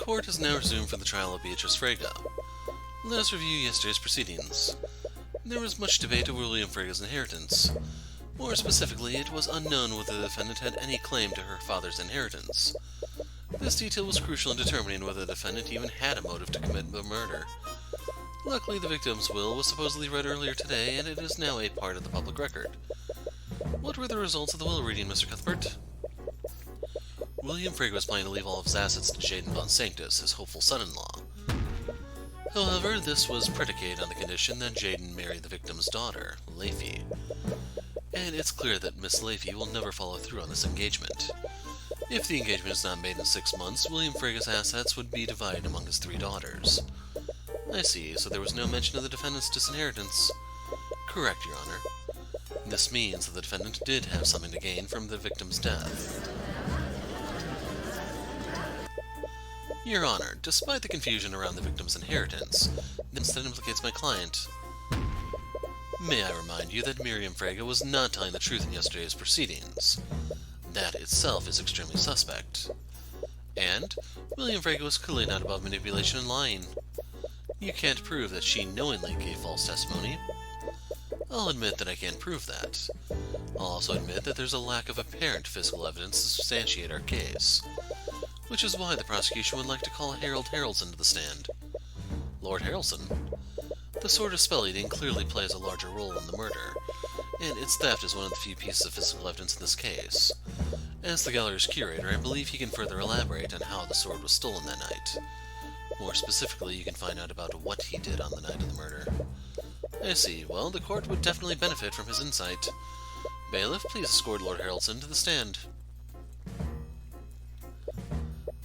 court is now resumed for the trial of Beatrice Frege. Let us review yesterday's proceedings. There was much debate over William Frege's inheritance. More specifically, it was unknown whether the defendant had any claim to her father's inheritance. This detail was crucial in determining whether the defendant even had a motive to commit the murder. Luckily, the victim's will was supposedly read earlier today, and it is now a part of the public record. What were the results of the will reading, Mr. Cuthbert? William Frege was planning to leave all of his assets to Jaden von Sanctus, his hopeful son-in-law. However, this was predicated on the condition that Jaden marry the victim's daughter, Leafy. And it's clear that Miss Leafy will never follow through on this engagement. If the engagement is not made in 6 months, William Frege's assets would be divided among his 3 daughters. I see, so there was no mention of the defendant's disinheritance. Correct, Your Honor. This means that the defendant did have something to gain from the victim's death. Your Honor, despite the confusion around the victim's inheritance, this implicates my client. May I remind you that Miriam Frege was not telling the truth in yesterday's proceedings. That itself is extremely suspect. And William Frege was clearly not above manipulation and lying. You can't prove that she knowingly gave false testimony. I'll admit that I can't prove that. I'll also admit that there's a lack of apparent physical evidence to substantiate our case, which is why the prosecution would like to call Harold Haraldson to the stand. Lord Haraldson? The sword of spell eating clearly plays a larger role in the murder, and its theft is one of the few pieces of physical evidence in this case. As the gallery's curator, I believe he can further elaborate on how the sword was stolen that night. More specifically, you can find out about what he did on the night of the murder. I see. Well, the court would definitely benefit from his insight. Bailiff, please escort Lord Haraldson to the stand.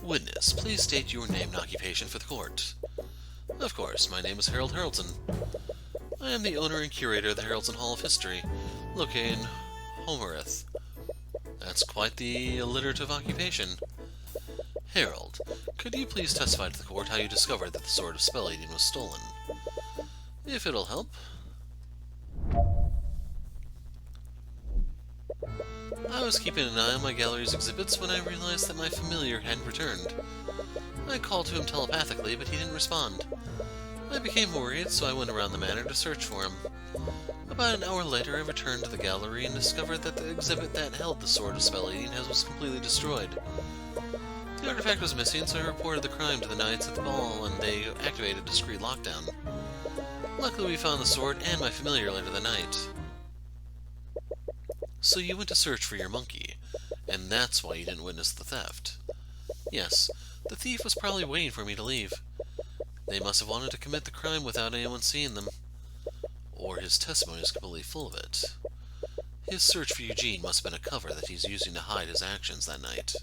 Witness, please state your name and occupation for the court. Of course, my name is Harold Haraldson. I am the owner and curator of the Haraldson Hall of History, located in Homerith. That's quite the alliterative occupation. Harold, could you please testify to the court how you discovered that the sword of spell eating was stolen? If it'll help. I was keeping an eye on my gallery's exhibits when I realized that my familiar hadn't returned. I called to him telepathically, but he didn't respond. I became worried, so I went around the manor to search for him. About an hour later, I returned to the gallery and discovered that the exhibit that held the sword of spell eating was completely destroyed. The artifact was missing, so I reported the crime to the knights at the ball, and they activated a discreet lockdown. Luckily, we found the sword and my familiar later that night. So you went to search for your monkey, and that's why you didn't witness the theft. Yes, the thief was probably waiting for me to leave. They must have wanted to commit the crime without anyone seeing them. Or his testimony is completely full of it. His search for Eugene must have been a cover that he's using to hide his actions that night.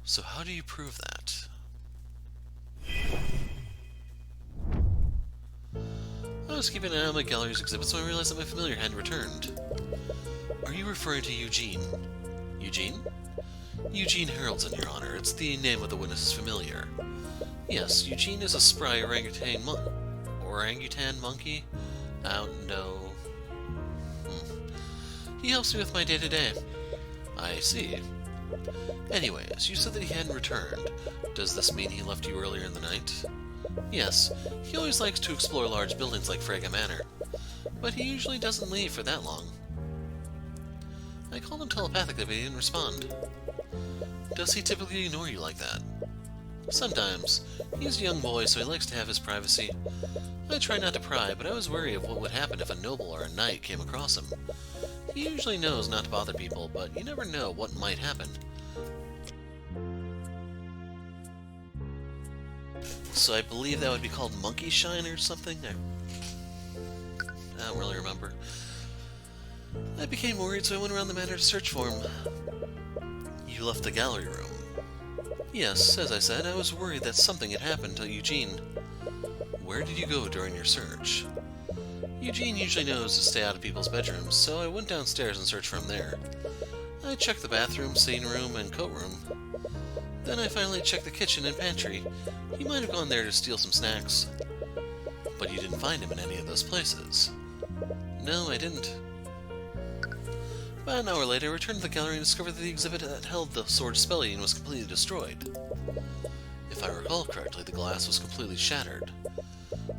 So how do you prove that? I was keeping an eye on my gallery's exhibits when I realized that my familiar hadn't returned. Are you referring to Eugene? Eugene? Eugene Haraldson, Your Honor. It's the name of the witness's familiar. Yes, Eugene is a spry orangutan monkey? I don't know. He helps me with my day-to-day. I see. Anyways, you said that he hadn't returned. Does this mean he left you earlier in the night? Yes, he always likes to explore large buildings like Frege Manor, but he usually doesn't leave for that long. I called him telepathically, but he didn't respond. Does he typically ignore you like that? Sometimes. He's a young boy, so he likes to have his privacy. I try not to pry, but I was worried of what would happen if a noble or a knight came across him. He usually knows not to bother people, but you never know what might happen. So I believe that would be called monkey shine or something? I don't really remember. I became worried, so I went around the manor to search for him. You left the gallery room. Yes, as I said, I was worried that something had happened to Eugene. Where did you go during your search? Eugene usually knows to stay out of people's bedrooms, so I went downstairs and searched for him there. I checked the bathroom, sitting room, and coat room. Then I finally checked the kitchen and pantry. He might have gone there to steal some snacks. But you didn't find him in any of those places. No, I didn't. About an hour later, I returned to the gallery and discovered that the exhibit that held the sword of spell eating was completely destroyed. If I recall correctly, the glass was completely shattered.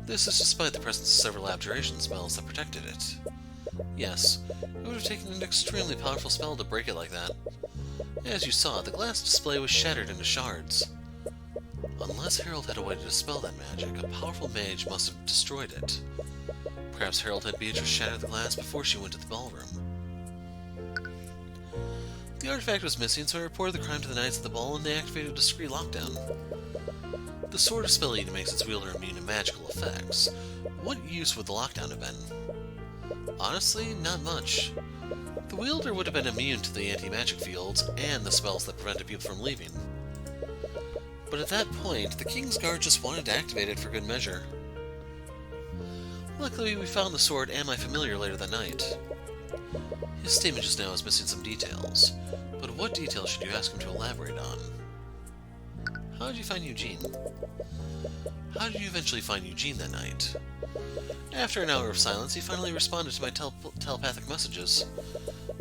This is despite the presence of several abjuration spells that protected it. Yes, it would have taken an extremely powerful spell to break it like that. As you saw, the glass display was shattered into shards. Unless Harold had a way to dispel that magic, a powerful mage must have destroyed it. Perhaps Harold had Beatrice shatter the glass before she went to the ballroom. The artifact was missing, so I reported the crime to the Knights of the Ball, and they activated a discreet lockdown. The Sword of Spell Eating makes its wielder immune to magical effects. What use would the lockdown have been? Honestly, not much. The wielder would have been immune to the anti-magic fields and the spells that prevented people from leaving. But at that point, the King's Guard just wanted to activate it for good measure. Luckily, we found the sword and my familiar later that night. His statement just now is missing some details, but what details should you ask him to elaborate on? How did you find Eugene? How did you eventually find Eugene that night? After an hour of silence, he finally responded to my telepathic messages.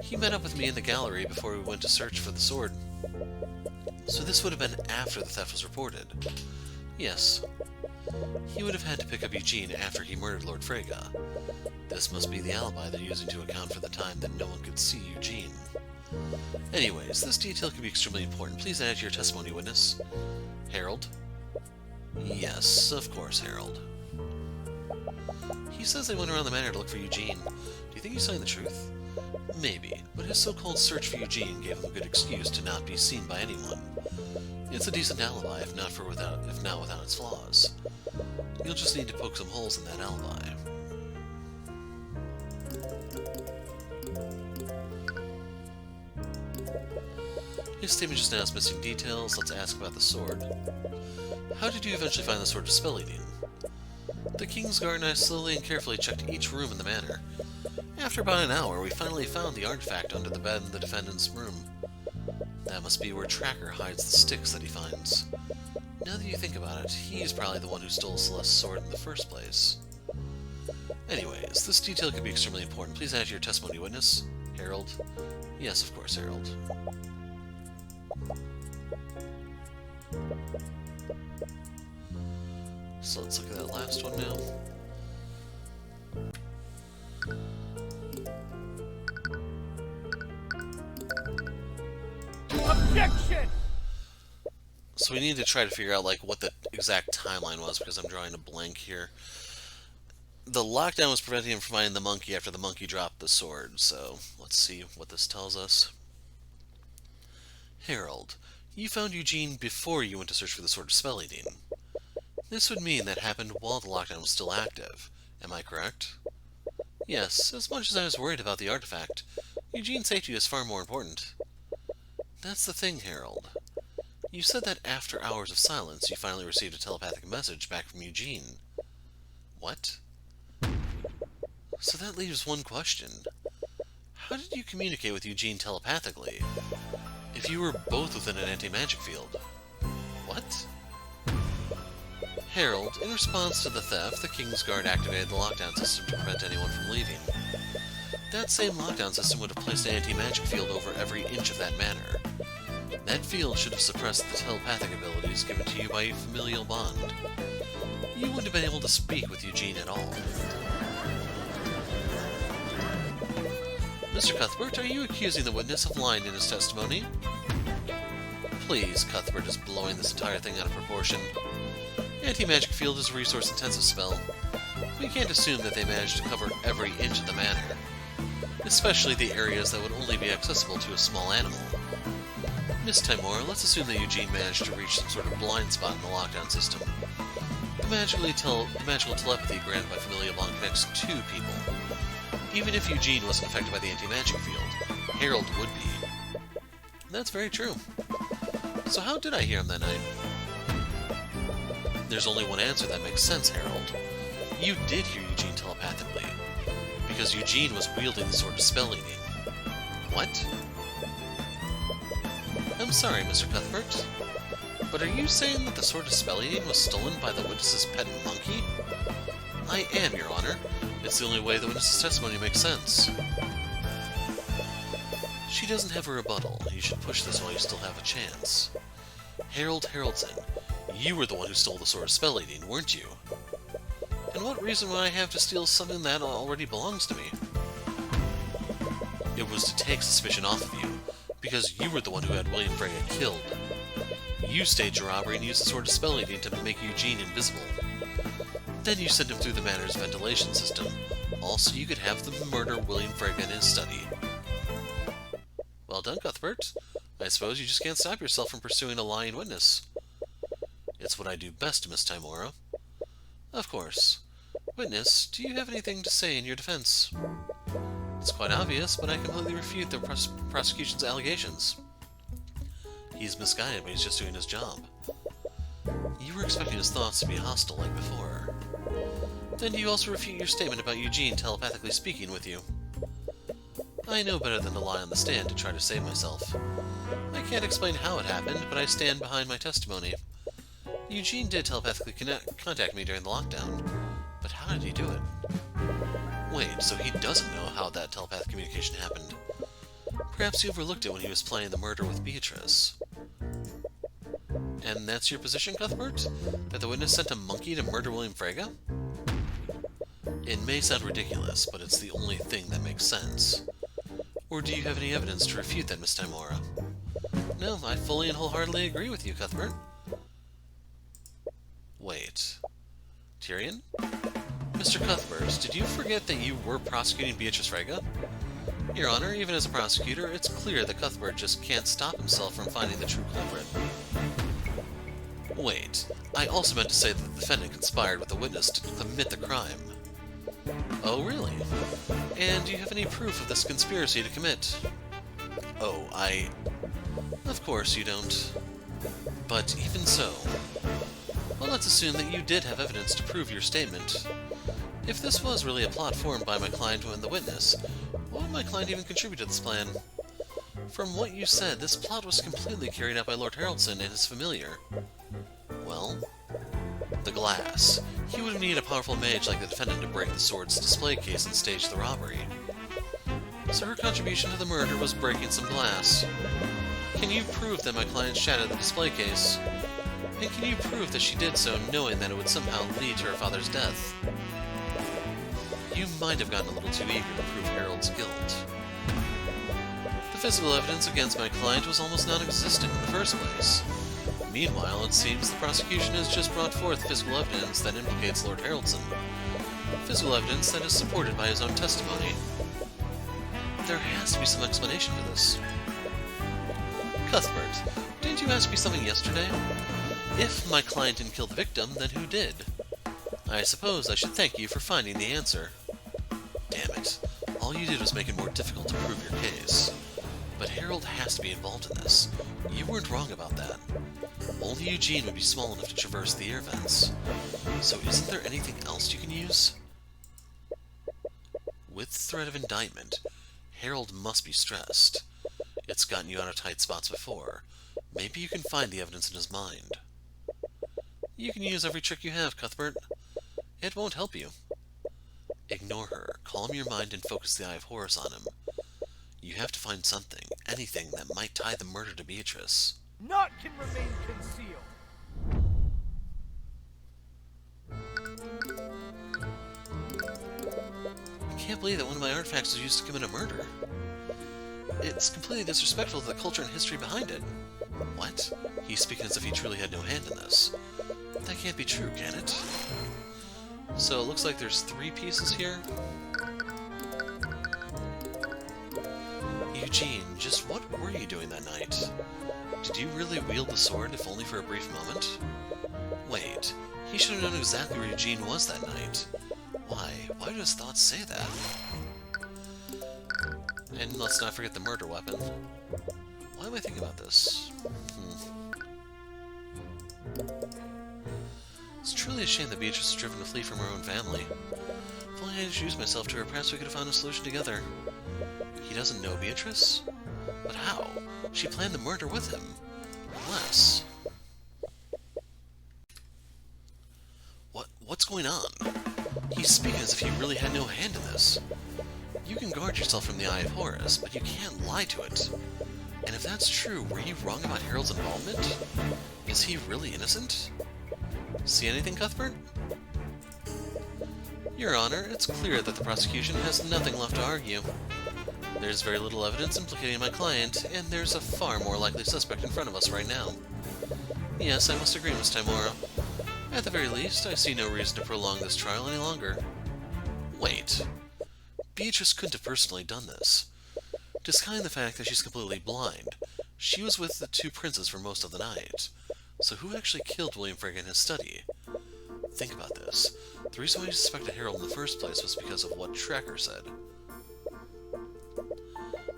He met up with me in the gallery before we went to search for the sword. So this would have been after the theft was reported. Yes. He would have had to pick up Eugene after he murdered Lord Freyga. This must be the alibi they're using to account for the time that no one could see Eugene. Anyways, this detail can be extremely important. Please add to your testimony, witness. Harold? Yes, of course, Harold. He says they went around the manor to look for Eugene. Do you think he's telling the truth? Maybe, but his so-called search for Eugene gave him a good excuse to not be seen by anyone. It's a decent alibi, if not without its flaws. You'll just need to poke some holes in that alibi. His statement just now is missing details. Let's ask about the sword. How did you eventually find the Sword of Spell Eating? The King's Guard and I slowly and carefully checked each room in the manor. After about an hour, we finally found the artifact under the bed in the defendant's room. That must be where Tracker hides the sticks that he finds. Now that you think about it, he's probably the one who stole Celeste's sword in the first place. Anyways, this detail could be extremely important. Please add to your testimony, witness. Harold? Yes, of course, Harold. So let's look at that last one now. Objection! So we need to try to figure out like what the exact timeline was, because I'm drawing a blank here. The lockdown was preventing him from finding the monkey after the monkey dropped the sword, so let's see what this tells us. Harold, you found Eugene before you went to search for the Sword of Spell Eating. This would mean that happened while the lockdown was still active. Am I correct? Yes, as much as I was worried about the artifact, Eugene's safety is far more important. That's the thing, Harold. You said that after hours of silence, you finally received a telepathic message back from Eugene. What? So that leaves one question. How did you communicate with Eugene telepathically, if you were both within an anti-magic field? What? Harold, in response to the theft, the King's Guard activated the lockdown system to prevent anyone from leaving. That same lockdown system would have placed an anti-magic field over every inch of that manor. That field should have suppressed the telepathic abilities given to you by a familial bond. You wouldn't have been able to speak with Eugene at all. Mr. Cuthbert, are you accusing the witness of lying in his testimony? Please, Cuthbert is blowing this entire thing out of proportion. Anti-magic field is a resource-intensive spell. We can't assume that they managed to cover every inch of the manor, especially the areas that would only be accessible to a small animal. Miss Timor, let's assume that Eugene managed to reach some sort of blind spot in the lockdown system. The magical telepathy granted by Familia Bond connects two people. Even if Eugene wasn't affected by the anti-magic field, Harold would be. That's very true. So how did I hear him that night? There's only one answer that makes sense, Harold. You did hear Eugene telepathically, because Eugene was wielding the Sword of Spell Eating. What? I'm sorry, Mr. Cuthbert, but are you saying that the Sword of Spell Eating was stolen by the witness's pet monkey? I am, Your Honor. It's the only way the witness's testimony makes sense. She doesn't have a rebuttal. You should push this while you still have a chance. Harold Haroldson, You were the one who stole the sword of spell eating, weren't you? And what reason would I have to steal something that already belongs to me? It was to take suspicion off of you, because you were the one who had William Frege killed. You staged a robbery and used the sword of spell eating to make Eugene invisible. Then you sent him through the manor's ventilation system, all so you could have them murder William Frege in his study. Well done, Cuthbert. I suppose you just can't stop yourself from pursuing a lying witness. It's what I do best, Miss Timora. Of course. Witness, do you have anything to say in your defense? It's quite obvious, but I completely refute the prosecution's allegations. He's misguided, but he's just doing his job. You were expecting his thoughts to be hostile like before. Then do you also refute your statement about Eugene telepathically speaking with you? I know better than to lie on the stand to try to save myself. I can't explain how it happened, but I stand behind my testimony. Eugene did telepathically contact me during the lockdown, but how did he do it? Wait, so he doesn't know how that telepathic communication happened. Perhaps he overlooked it when he was planning the murder with Beatrice. And that's your position, Cuthbert? That the witness sent a monkey to murder William Frege? It may sound ridiculous, but it's the only thing that makes sense. Or do you have any evidence to refute that, Miss Timora? No, I fully and wholeheartedly agree with you, Cuthbert. Wait. Tyrion? Mr. Cuthbert, did you forget that you were prosecuting Beatrice Frege? Your Honor, even as a prosecutor, it's clear that Cuthbert just can't stop himself from finding the true culprit. Wait, I also meant to say that the defendant conspired with the witness to commit the crime. Oh, really? And do you have any proof of this conspiracy to commit? Oh, Of course you don't. But even so... Well, let's assume that you did have evidence to prove your statement. If this was really a plot formed by my client and the witness, why would my client even contribute to this plan? From what you said, this plot was completely carried out by Lord Haraldson and his familiar. Well, the glass. He would have needed a powerful mage like the defendant to break the sword's display case and stage the robbery. So her contribution to the murder was breaking some glass. Can you prove that my client shattered the display case? And can you prove that she did so knowing that it would somehow lead to her father's death? You might have gotten a little too eager to prove Harold's guilt. The physical evidence against my client was almost non-existent in the first place. Meanwhile, it seems the prosecution has just brought forth physical evidence that implicates Lord Haraldson. Physical evidence that is supported by his own testimony. There has to be some explanation for this. Cuthbert, didn't you ask me something yesterday? If my client didn't kill the victim, then who did? I suppose I should thank you for finding the answer. Damn it. All you did was make it more difficult to prove your case. But Harold has to be involved in this. You weren't wrong about that. Only Eugene would be small enough to traverse the air vents. So isn't there anything else you can use? With threat of indictment, Harold must be stressed. It's gotten you out of tight spots before. Maybe you can find the evidence in his mind. You can use every trick you have, Cuthbert. It won't help you. Ignore her, calm your mind, and focus the Eye of Horus on him. You have to find something, anything that might tie the murder to Beatrice. Naught can remain concealed. I can't believe that one of my artifacts was used to commit a murder. It's completely disrespectful to the culture and history behind it. What? He's speaking as if he truly had no hand in this. That can't be true, can it? So it looks like there's 3 pieces here. Eugene, just what were you doing that night? Did you really wield the sword, if only for a brief moment? Wait, he should have known exactly where Eugene was that night. Why? Why do his thoughts say that? And let's not forget the murder weapon. Why am I thinking about this? It's truly a shame that Beatrice was driven to flee from her own family. If only I had introduced myself to her, perhaps we could have found a solution together. He doesn't know Beatrice? But how? She planned the murder with him. Unless... What's going on? He's speaking as if he really had no hand in this. You can guard yourself from the Eye of Horus, but you can't lie to it. And if that's true, were you wrong about Harold's involvement? Is he really innocent? See anything, Cuthbert? Your Honor, it's clear that the prosecution has nothing left to argue. There's very little evidence implicating my client, and there's a far more likely suspect in front of us right now. Yes, I must agree, Miss Timora. At the very least, I see no reason to prolong this trial any longer. Wait. Beatrice couldn't have personally done this. Discounting the fact that she's completely blind, she was with the two princes for most of the night. So who actually killed William Frege in his study? Think about this. The reason why you suspected Harold in the first place was because of what Tracker said.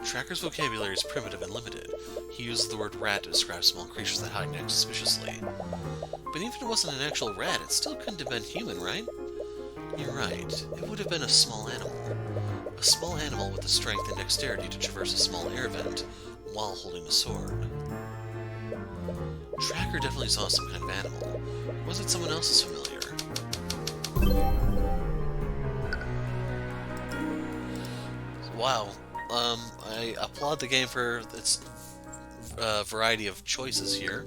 Tracker's vocabulary is primitive and limited. He uses the word rat to describe small creatures that hide and act suspiciously. But even if it wasn't an actual rat, it still couldn't have been human, right? You're right. It would have been a small animal. A small animal with the strength and dexterity to traverse a small air vent while holding a sword. Tracker definitely saw some kind of animal. Was it someone else's familiar? Wow. I applaud the game for its variety of choices here.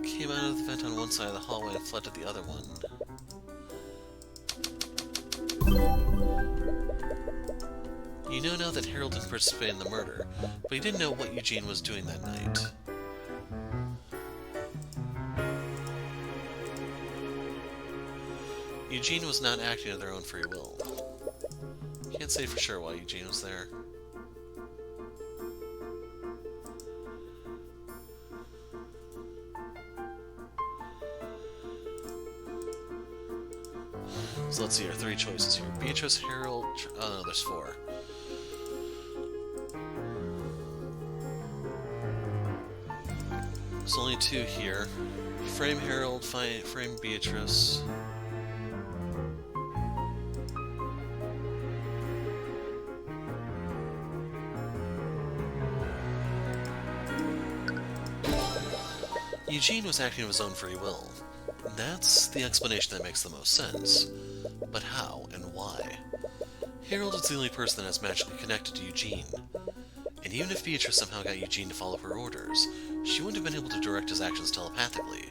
Came out of the vent on one side of the hallway and fled to the other one. You know now that Harold didn't participate in the murder, but he didn't know what Eugene was doing that night. Eugene was not acting of their own free will. Can't say for sure why Eugene was there. So let's see, our three choices here. Beatrice, Harold... oh no, there's four. There's only two here. Frame Harold, frame Beatrice. Eugene was acting of his own free will. That's the explanation that makes the most sense. But how and why? Harold is the only person that has magically connected to Eugene. And even if Beatrice somehow got Eugene to follow her orders, she wouldn't have been able to direct his actions telepathically.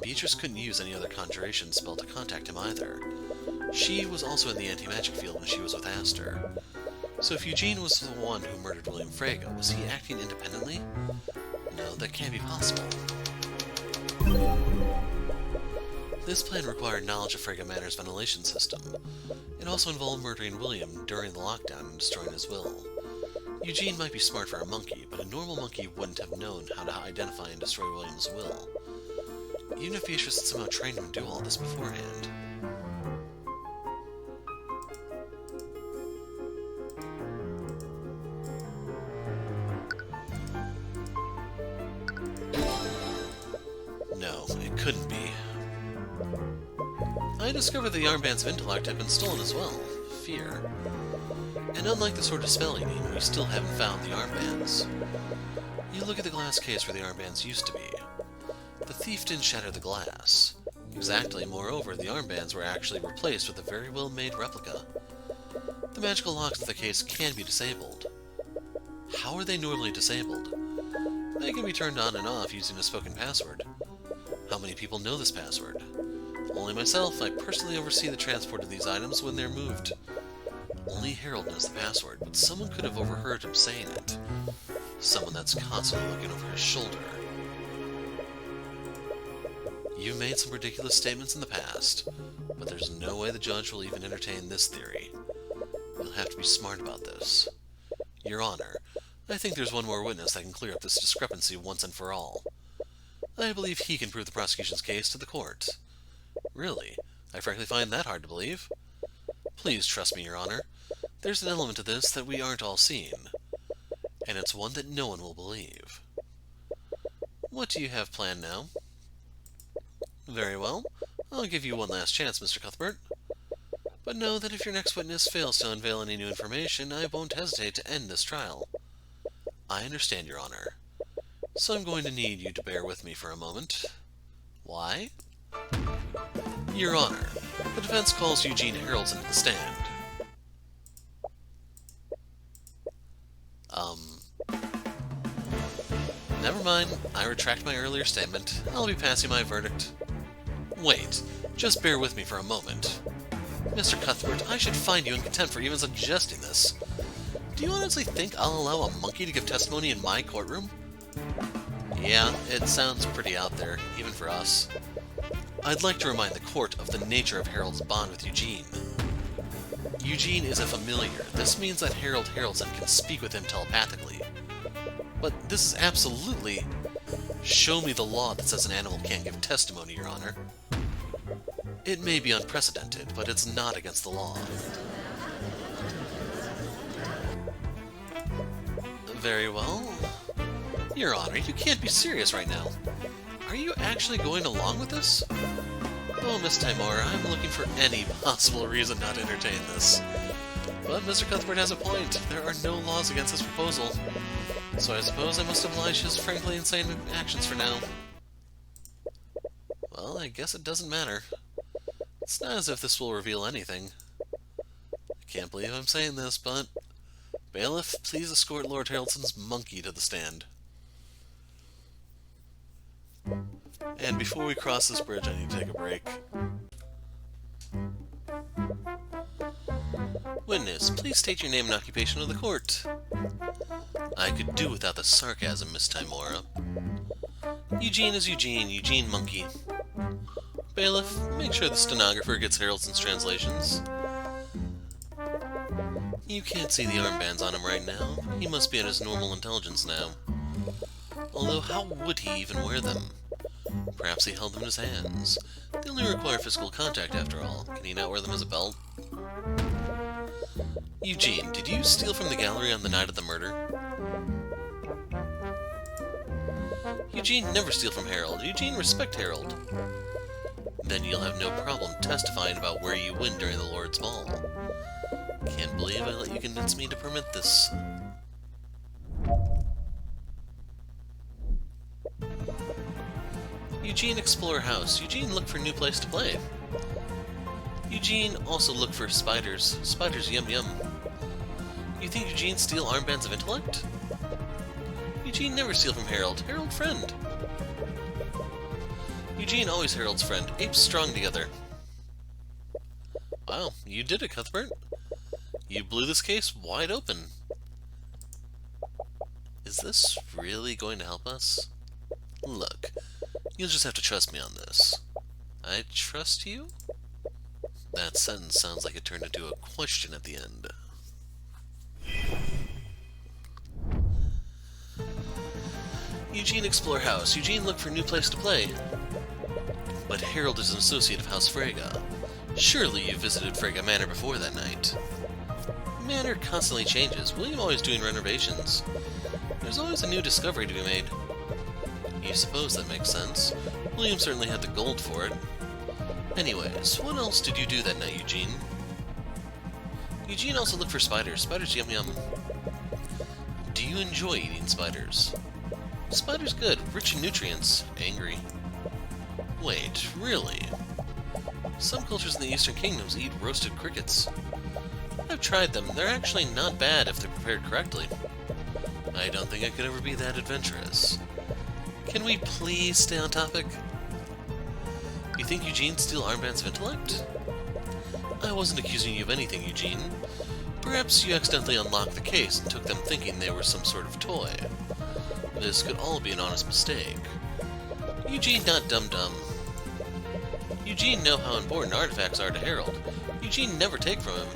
Beatrice couldn't use any other conjuration spell to contact him either. She was also in the anti-magic field when she was with Aster. So if Eugene was the one who murdered William Frege, was he acting independently? No, that can't be possible. This plan required knowledge of Frege Manor's ventilation system. It also involved murdering William during the lockdown and destroying his will. Eugene might be smart for a monkey, but a normal monkey wouldn't have known how to identify and destroy William's will. Even if Beatrice had somehow trained him to do all this beforehand. No, it couldn't be. I discovered the armbands of intellect have been stolen as well. Fear. And unlike the sword of spelling, we still haven't found the armbands. You look at the glass case where the armbands used to be. The thief didn't shatter the glass. Exactly, moreover, the armbands were actually replaced with a very well-made replica. The magical locks of the case can be disabled. How are they normally disabled? They can be turned on and off using a spoken password. How many people know this password? Only myself. I personally oversee the transport of these items when they're moved. Only Harold knows the password, but someone could have overheard him saying it. Someone that's constantly looking over his shoulder. You made some ridiculous statements in the past, but there's no way the judge will even entertain this theory. You'll have to be smart about this. Your Honor, I think there's one more witness that can clear up this discrepancy once and for all. I believe he can prove the prosecution's case to the court. Really? I frankly find that hard to believe. Please trust me, Your Honor. There's an element to this that we aren't all seeing, and it's one that no one will believe. What do you have planned now? Very well. I'll give you one last chance, Mr. Cuthbert. But know that if your next witness fails to unveil any new information, I won't hesitate to end this trial. I understand, Your Honor. So I'm going to need you to bear with me for a moment. Why? Your Honor, the defense calls Eugene Harold into the stand. Um... Never mind, I retract my earlier statement. I'll be passing my verdict. Wait, just bear with me for a moment. Mr. Cuthbert, I should find you in contempt for even suggesting this. Do you honestly think I'll allow a monkey to give testimony in my courtroom? Yeah, it sounds pretty out there, even for us. I'd like to remind the court of the nature of Harold's bond with Eugene. Eugene is a familiar. This means that Harold Haraldson can speak with him telepathically. But this is absolutely... Show me the law that says an animal can't give testimony, Your Honor. It may be unprecedented, but it's not against the law. Very well. Your Honor, you can't be serious right now. Are you actually going along with this? Oh, Miss Timora, I'm looking for any possible reason not to entertain this. But Mr. Cuthbert has a point. There are no laws against this proposal. So I suppose I must oblige his frankly insane actions for now. Well, I guess it doesn't matter. It's not as if this will reveal anything. I can't believe I'm saying this, but... Bailiff, please escort Lord Haraldson's monkey to the stand. And before we cross this bridge, I need to take a break. Witness, please state your name and occupation of the court. I could do without the sarcasm, Miss Timora. Eugene is Eugene, Eugene Monkey. Bailiff, make sure the stenographer gets Haraldson's translations. You can't see the armbands on him right now. He must be at his normal intelligence now. Although, how would he even wear them? Perhaps he held them in his hands. They only require physical contact, after all. Can he not wear them as a belt? Eugene, did you steal from the gallery on the night of the murder? Eugene, never steal from Harold. Eugene, respect Harold. Then you'll have no problem testifying about where you went during the Lord's Ball. Can't believe I let you convince me to permit this. Eugene, explore house. Eugene, look for new place to play. Eugene, also look for spiders. Spiders, yum yum. You think Eugene steal armbands of intellect? Eugene, never steal from Harold. Harold, friend. Eugene, always Harold's friend. Apes strong together. Wow, you did it, Cuthbert. You blew this case wide open. Is this really going to help us? Look, you'll just have to trust me on this. I trust you? That sentence sounds like it turned into a question at the end. Eugene, explore house. Eugene, look for new place to play. But Harold is an associate of House Frege. Surely you visited Frege Manor before that night. Manor constantly changes. William always doing renovations. There's always a new discovery to be made. You suppose that makes sense. William certainly had the gold for it. Anyways, what else did you do that night, Eugene? Eugene also looked for spiders. Spiders, yum yum. Do you enjoy eating spiders? Spiders good, rich in nutrients. Angry. Wait, really? Some cultures in the Eastern Kingdoms eat roasted crickets. I've tried them. They're actually not bad if they're prepared correctly. I don't think I could ever be that adventurous. Can we please stay on topic? You think Eugene steal armbands of intellect? I wasn't accusing you of anything, Eugene. Perhaps you accidentally unlocked the case and took them thinking they were some sort of toy. This could all be an honest mistake. Eugene, not dum-dum. Eugene know how important artifacts are to Harold. Eugene never take from him.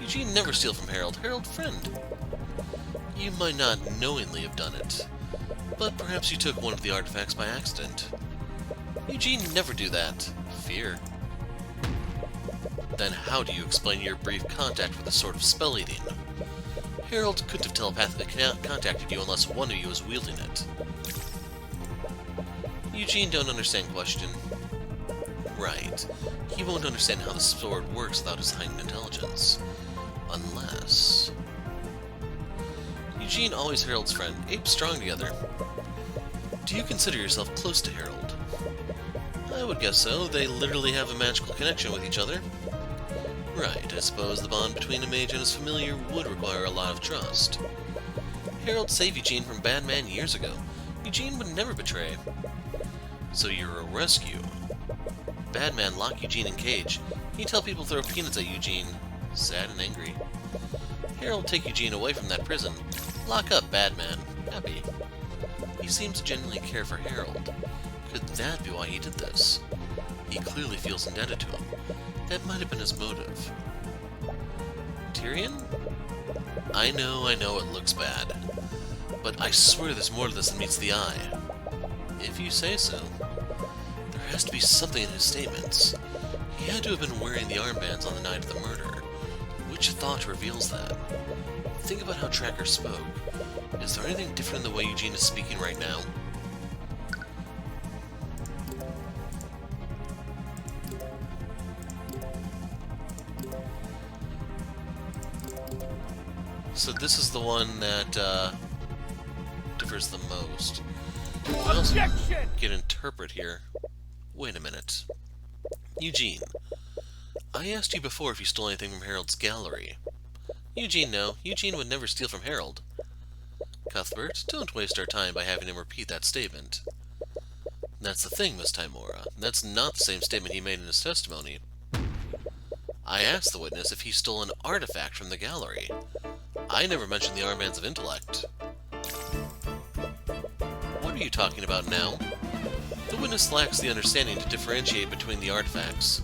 Eugene never steal from Harold. Harold, friend. You might not knowingly have done it, but perhaps you took one of the artifacts by accident. Eugene never do that. Fear. Then how do you explain your brief contact with the Sword of Spell Eating? Harold couldn't have telepathically contacted you unless one of you was wielding it. Eugene don't understand question. Right. He won't understand how the sword works without his heightened intelligence. Unless... Eugene always Harold's friend. Apes strong together. Do you consider yourself close to Harold? I would guess so. They literally have a magical connection with each other. Right, I suppose the bond between a mage and his familiar would require a lot of trust. Harold saved Eugene from bad man years ago. Eugene would never betray. So you're a rescue. Bad man lock Eugene in cage. You tell people to throw peanuts at Eugene. Sad and angry. Harold take Eugene away from that prison. Lock up bad man. Happy. He seems to genuinely care for Harold. Could that be why he did this? He clearly feels indebted to him. That might have been his motive. Tyrion? I know it looks bad. But I swear there's more to this than meets the eye. If you say so. There has to be something in his statements. He had to have been wearing the armbands on the night of the murder. Which thought reveals that? Think about how Tracker spoke. Is there anything different in the way Eugene is speaking right now? So this is the one that differs the most. What else can interpret here? Wait a minute. Eugene, I asked you before if you stole anything from Harold's gallery. Eugene, no. Eugene would never steal from Harold. Cuthbert, don't waste our time by having him repeat that statement. That's the thing, Miss Timora. That's not the same statement he made in his testimony. I asked the witness if he stole an artifact from the gallery. I never mentioned the armbands of intellect. What are you talking about now? The witness lacks the understanding to differentiate between the artifacts.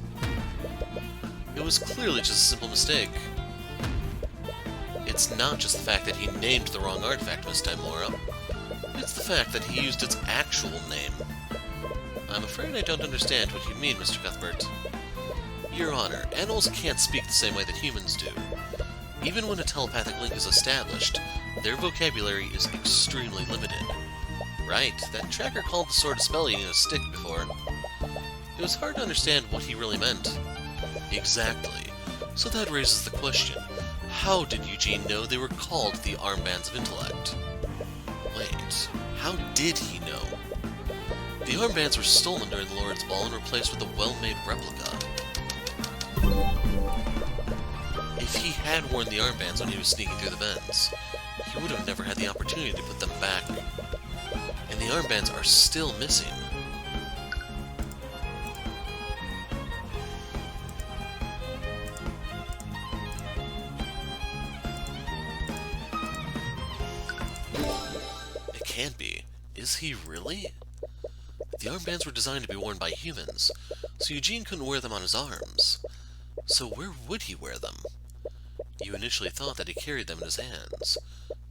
It was clearly just a simple mistake. It's not just the fact that he named the wrong artifact, Miss Timora. It's the fact that he used its actual name. I'm afraid I don't understand what you mean, Mr. Cuthbert. Your Honor, animals can't speak the same way that humans do. Even when a telepathic link is established, their vocabulary is extremely limited. Right, that Tracker called the sword a spell eating a stick before. It was hard to understand what he really meant. Exactly. So that raises the question, how did Eugene know they were called the Armbands of Intellect? Wait, how did he know? The armbands were stolen during the Lord's Ball and replaced with a well-made replica. If he had worn the armbands when he was sneaking through the vents, he would have never had the opportunity to put them back. And the armbands are still missing. It can't be. Is he really? The armbands were designed to be worn by humans, so Eugene couldn't wear them on his arms. So where would he wear them? You initially thought that he carried them in his hands,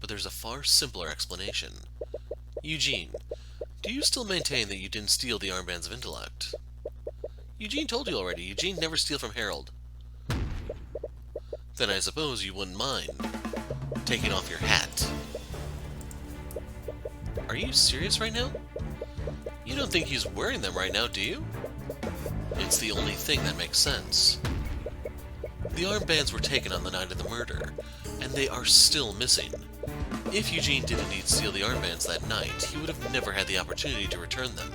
but there's a far simpler explanation. Eugene, do you still maintain that you didn't steal the armbands of intellect? Eugene told you already, Eugene never steal from Harold. Then I suppose you wouldn't mind taking off your hat. Are you serious right now? You don't think he's wearing them right now, do you? It's the only thing that makes sense. The armbands were taken on the night of the murder, and they are still missing. If Eugene did indeed steal the armbands that night, he would have never had the opportunity to return them.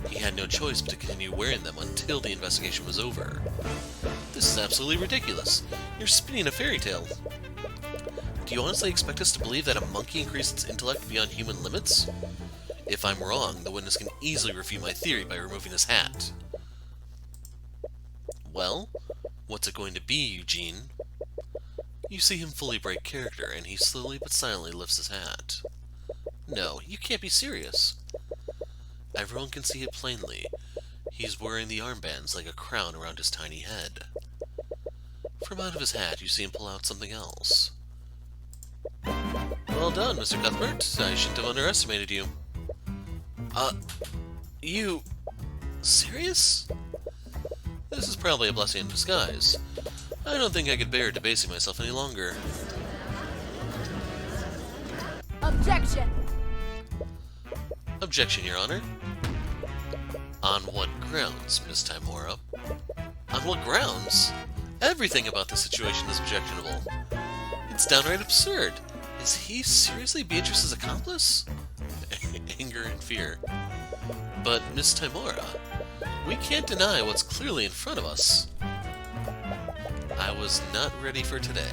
He had no choice but to continue wearing them until the investigation was over. This is absolutely ridiculous. You're spinning a fairy tale. Do you honestly expect us to believe that a monkey increased its intellect beyond human limits? If I'm wrong, the witness can easily refute my theory by removing his hat. Well, what's it going to be, Eugene? You see him fully break character, and he slowly but silently lifts his hat. No, you can't be serious. Everyone can see it plainly. He's wearing the armbands like a crown around his tiny head. From out of his hat, you see him pull out something else. Well done, Mr. Cuthbert. I shouldn't have underestimated you. You... serious? This is probably a blessing in disguise. I don't think I could bear debasing myself any longer. Objection! Objection, Your Honor. On what grounds, Miss Timora? On what grounds? Everything about this situation is objectionable. It's downright absurd. Is he seriously Beatrice's accomplice? Anger and fear. But, Miss Timora, we can't deny what's clearly in front of us. I was not ready for today.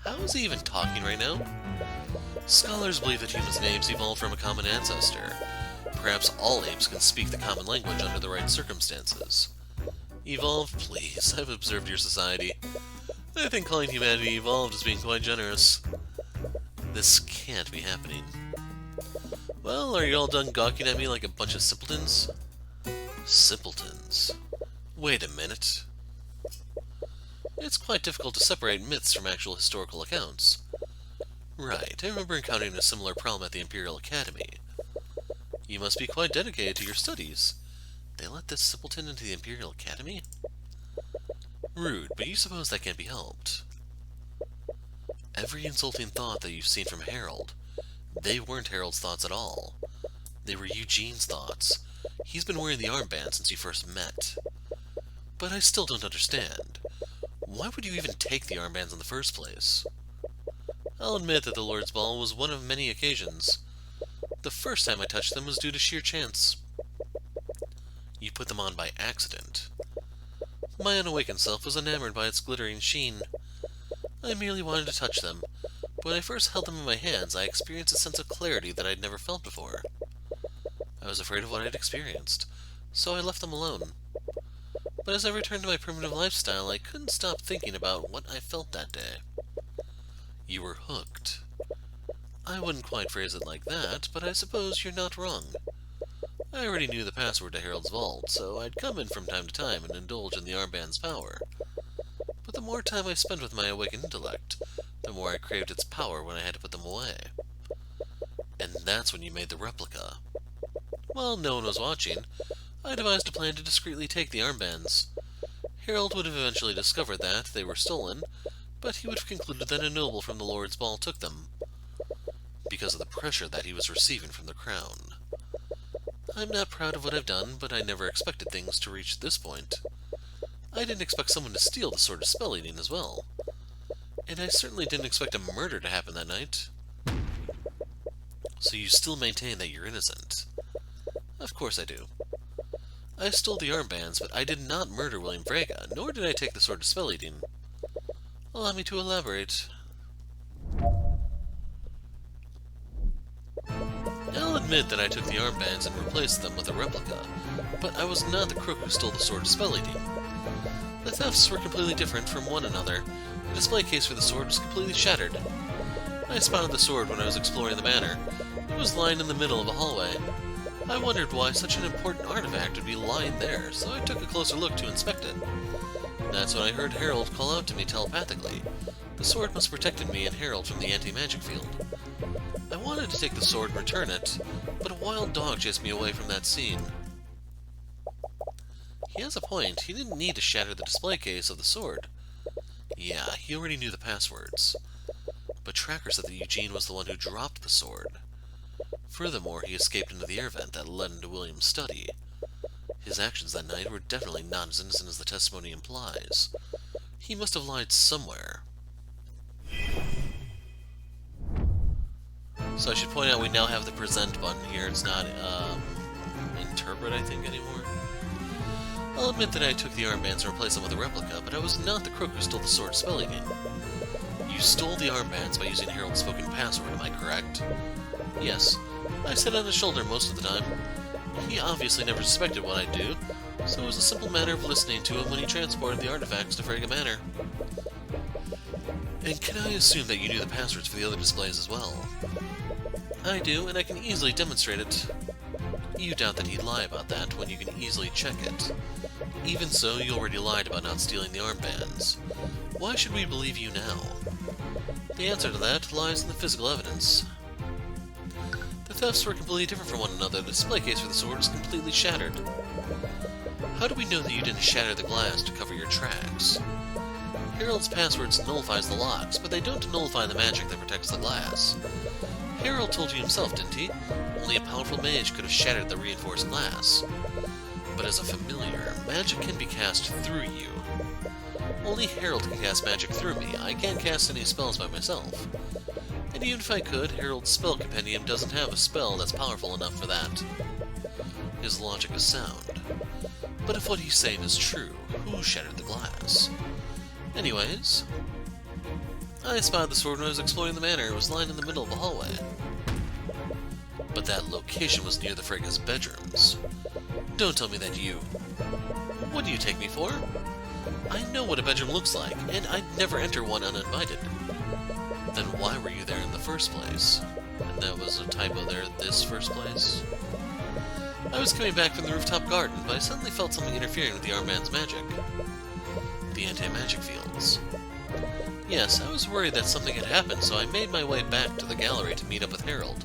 How is he even talking right now? Scholars believe that humans and apes evolved from a common ancestor. Perhaps all apes can speak the common language under the right circumstances. Evolve, please. I've observed your society. I think calling humanity evolved is being quite generous. This can't be happening. Well, are you all done gawking at me like a bunch of simpletons? Simpletons? Wait a minute. It's quite difficult to separate myths from actual historical accounts. Right, I remember encountering a similar problem at the Imperial Academy. You must be quite dedicated to your studies. They let this simpleton into the Imperial Academy? Rude, but you suppose that can't be helped. Every insulting thought that you've seen from Harold, they weren't Harold's thoughts at all. They were Eugene's thoughts. He's been wearing the armband since you first met. But I still don't understand. Why would you even take the armbands in the first place? I'll admit that the Lord's Ball was one of many occasions. The first time I touched them was due to sheer chance. You put them on by accident. My unawakened self was enamored by its glittering sheen. I merely wanted to touch them, but when I first held them in my hands, I experienced a sense of clarity that I'd never felt before. I was afraid of what I'd experienced, so I left them alone. But as I returned to my primitive lifestyle, I couldn't stop thinking about what I felt that day. You were hooked. I wouldn't quite phrase it like that, but I suppose you're not wrong. I already knew the password to Harold's vault, so I'd come in from time to time and indulge in the armband's power. But the more time I spent with my awakened intellect, the more I craved its power when I had to put them away. And that's when you made the replica. While no one was watching, I devised a plan to discreetly take the armbands. Harold would have eventually discovered that they were stolen, but he would have concluded that a noble from the Lord's Ball took them, because of the pressure that he was receiving from the crown. I'm not proud of what I've done, but I never expected things to reach this point. I didn't expect someone to steal the Sword of Spell Eating as well. And I certainly didn't expect a murder to happen that night. So you still maintain that you're innocent? Of course I do. I stole the armbands, but I did not murder William Frege, nor did I take the Sword of Spell Eating. Allow me to elaborate. I'll admit that I took the armbands and replaced them with a replica, but I was not the crook who stole the Sword of Spell Eating. The thefts were completely different from one another. The display case for the sword was completely shattered. I spotted the sword when I was exploring the manor. It was lying in the middle of a hallway. I wondered why such an important artifact would be lying there, so I took a closer look to inspect it. That's when I heard Harold call out to me telepathically. The sword must have protected me and Harold from the anti-magic field. I wanted to take the sword and return it, but a wild dog chased me away from that scene. He has a point. He didn't need to shatter the display case of the sword. Yeah, he already knew the passwords. But Tracker said that Eugene was the one who dropped the sword. Furthermore, he escaped into the air vent that led into William's study. His actions that night were definitely not as innocent as the testimony implies. He must have lied somewhere. So I should point out we now have the present button here. It's not, interpret, I think, anymore. I'll admit that I took the armbands and replaced them with a replica, but I was not the crook who stole the Sword of Spell Eating. You stole the armbands by using Harold's spoken password, am I correct? Yes. I sat on his shoulder most of the time. He obviously never suspected what I'd do, so it was a simple matter of listening to him when he transported the artifacts to Frege Manor. And can I assume that you knew the passwords for the other displays as well? I do, and I can easily demonstrate it. You doubt that he'd lie about that when you can easily check it. Even so, you already lied about not stealing the armbands. Why should we believe you now? The answer to that lies in the physical evidence. The thefts were completely different from one another. The display case for the sword is completely shattered. How do we know that you didn't shatter the glass to cover your tracks? Harold's passwords nullifies the locks, but they don't nullify the magic that protects the glass. Harold told you himself, didn't he? Only a powerful mage could have shattered the reinforced glass. But as a familiar, magic can be cast through you. Only Harold can cast magic through me. I can't cast any spells by myself. And even if I could, Harold's spell compendium doesn't have a spell that's powerful enough for that. His logic is sound. But if what he's saying is true, who shattered the glass? Anyways, I spotted the sword when I was exploring the manor. It was lying in the middle of the hallway. But that location was near the Frega's bedrooms. Don't tell me that you... What do you take me for? I know what a bedroom looks like, and I'd never enter one uninvited. Then why were you there in the first place? And that was a typo there, this first place? I was coming back from the rooftop garden, but I suddenly felt something interfering with the armband's magic. The anti-magic fields. Yes, I was worried that something had happened, so I made my way back to the gallery to meet up with Harold.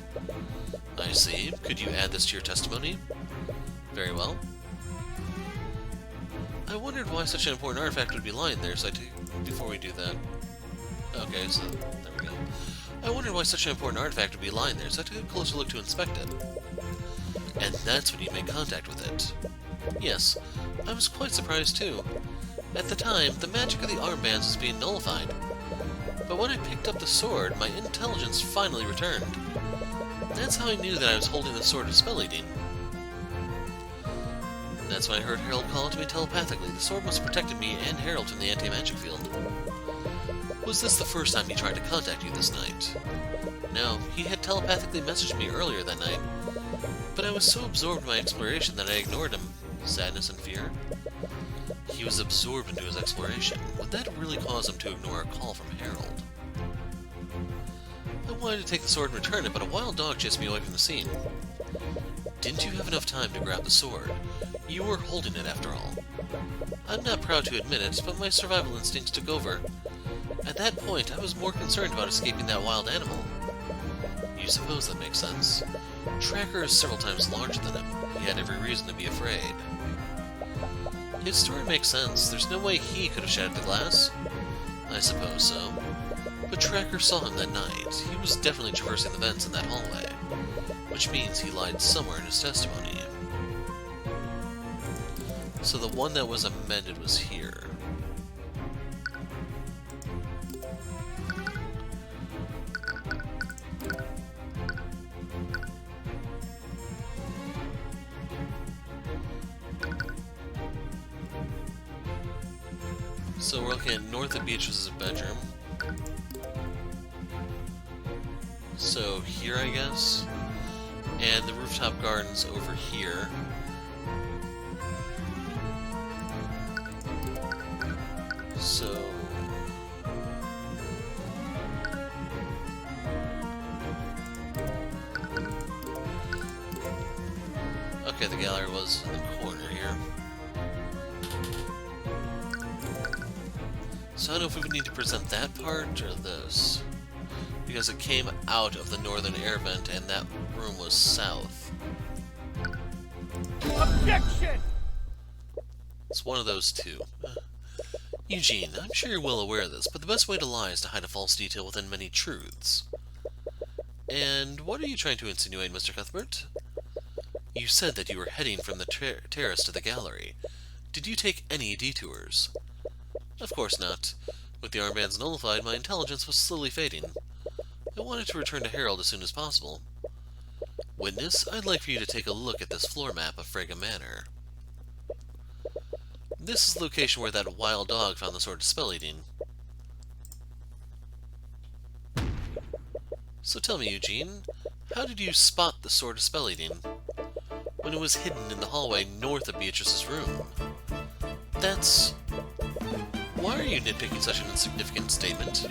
I see. Could you add this to your testimony? Very well. I wondered why such an important artifact would be lying there, so before we do that... Okay, so there we go. I wondered why such an important artifact would be lying there, so I took a closer look to inspect it. And that's when you made contact with it. Yes, I was quite surprised too. At the time, the magic of the armbands was being nullified. But when I picked up the sword, my intelligence finally returned. That's how I knew that I was holding the sword of spell eating. That's when I heard Harold call to me telepathically. The sword must have protected me and Harold from the anti-magic field. Was this the first time he tried to contact you this night? No, he had telepathically messaged me earlier that night. But I was so absorbed in my exploration that I ignored him. Sadness and fear. He was absorbed into his exploration. Would that really cause him to ignore a call from Harold? I wanted to take the sword and return it, but a wild dog chased me away from the scene. Didn't you have enough time to grab the sword? You were holding it after all. I'm not proud to admit it, but my survival instincts took over. At that point, I was more concerned about escaping that wild animal. You suppose that makes sense? Tracker is several times larger than him. He had every reason to be afraid. His story makes sense. There's no way he could have shattered the glass. I suppose so. But Tracker saw him that night. He was definitely traversing the vents in that hallway. Which means he lied somewhere in his testimony. So the one that was amended was here. So we're looking at north of Beatrice's bedroom. So here, I guess. And the rooftop garden's over here. So... okay, the gallery was in the corner here. So I don't know if we would need to present that part or this. Because it came out of the northern air vent and that room was south. Objection! It's one of those two. Eugene, I'm sure you're well aware of this, but the best way to lie is to hide a false detail within many truths. And what are you trying to insinuate, Mr. Cuthbert? You said that you were heading from the terrace to the gallery. Did you take any detours? Of course not. With the armbands nullified, my intelligence was slowly fading. I wanted to return to Harold as soon as possible. Witness, I'd like for you to take a look at this floor map of Frega Manor. This is the location where that wild dog found the sword of spell eating. So tell me, Eugene, how did you spot the sword of spell eating when it was hidden in the hallway north of Beatrice's room? That's... Why are you nitpicking such an insignificant statement?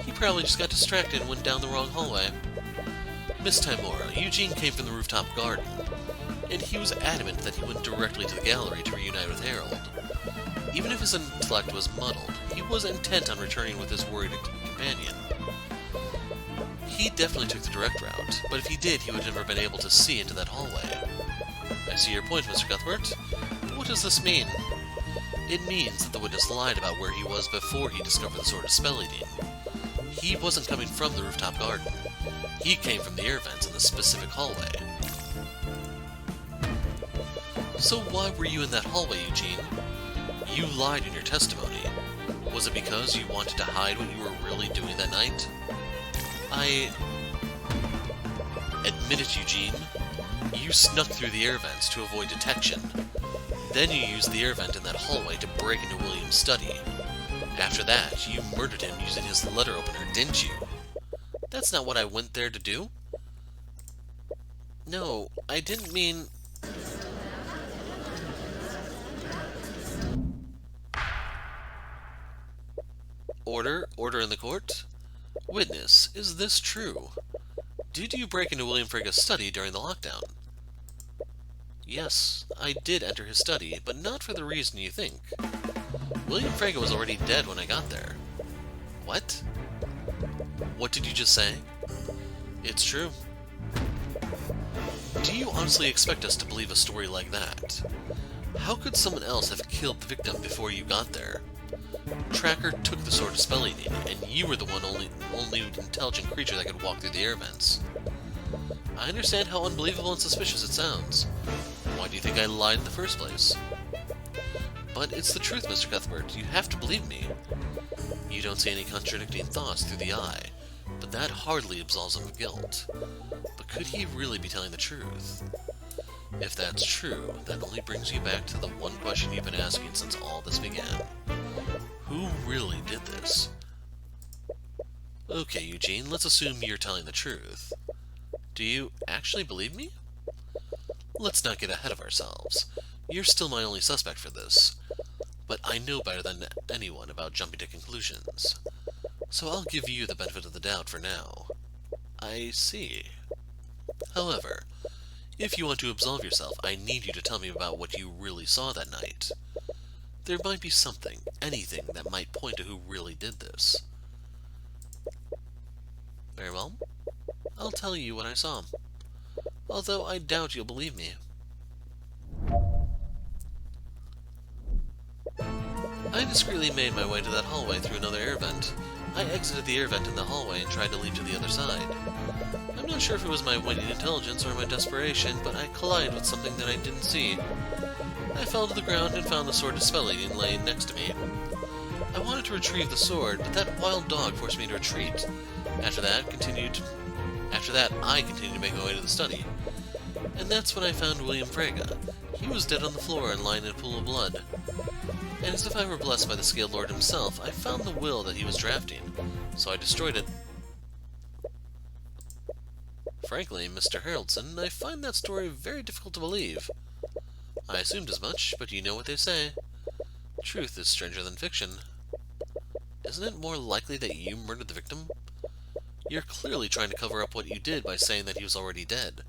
He probably just got distracted and went down the wrong hallway. Miss Timora, Eugene came from the rooftop garden, and he was adamant that he went directly to the gallery to reunite with Harold. Even if his intellect was muddled, he was intent on returning with his worried companion. He definitely took the direct route, but if he did, he would have never been able to see into that hallway. I see your point, Mr. Cuthbert. But what does this mean? It means that the witness lied about where he was before he discovered the sword of spell eating. He wasn't coming from the rooftop garden. He came from the air vents in the specific hallway. So why were you in that hallway, Eugene? You lied in your testimony. Was it because you wanted to hide what you were really doing that night? Admit it, Eugene. You snuck through the air vents to avoid detection. Then you used the air vent in that hallway to break into William's study. After that, you murdered him using his letter opener, didn't you? That's not what I went there to do. No, I didn't mean... Order in the court? Witness, is this true? Did you break into William Frega's study during the lockdown? Yes, I did enter his study, but not for the reason you think. William Frega was already dead when I got there. What? What did you just say? It's true. Do you honestly expect us to believe a story like that? How could someone else have killed the victim before you got there? Tracker took the sword of spelling, and you were the only intelligent creature that could walk through the air vents. I understand how unbelievable and suspicious it sounds. Why do you think I lied in the first place? But it's the truth, Mr. Cuthbert. You have to believe me. You don't see any contradicting thoughts through the eye, but that hardly absolves him of guilt. But could he really be telling the truth? If that's true, that only brings you back to the one question you've been asking since all this began. Who really did this? Okay, Eugene, let's assume you're telling the truth. Do you actually believe me? Let's not get ahead of ourselves. You're still my only suspect for this, but I know better than anyone about jumping to conclusions. So I'll give you the benefit of the doubt for now. I see. However, if you want to absolve yourself, I need you to tell me about what you really saw that night. There might be something, anything, that might point to who really did this. Very well. I'll tell you what I saw. Although I doubt you'll believe me. I discreetly made my way to that hallway through another air vent. I exited the air vent in the hallway and tried to leap to the other side. I'm not sure if it was my waning intelligence or my desperation, but I collided with something that I didn't see. I fell to the ground and found the sword of spelling laying next to me. I wanted to retrieve the sword, but that wild dog forced me to retreat. After that, I continued to make my way to the study. And that's when I found William Frega. He was dead on the floor and lying in a pool of blood. And as if I were blessed by the Scaled Lord himself, I found the will that he was drafting, so I destroyed it. Frankly, Mr. Haraldson, I find that story very difficult to believe. I assumed as much, but you know what they say. Truth is stranger than fiction. Isn't it more likely that you murdered the victim? You're clearly trying to cover up what you did by saying that he was already dead.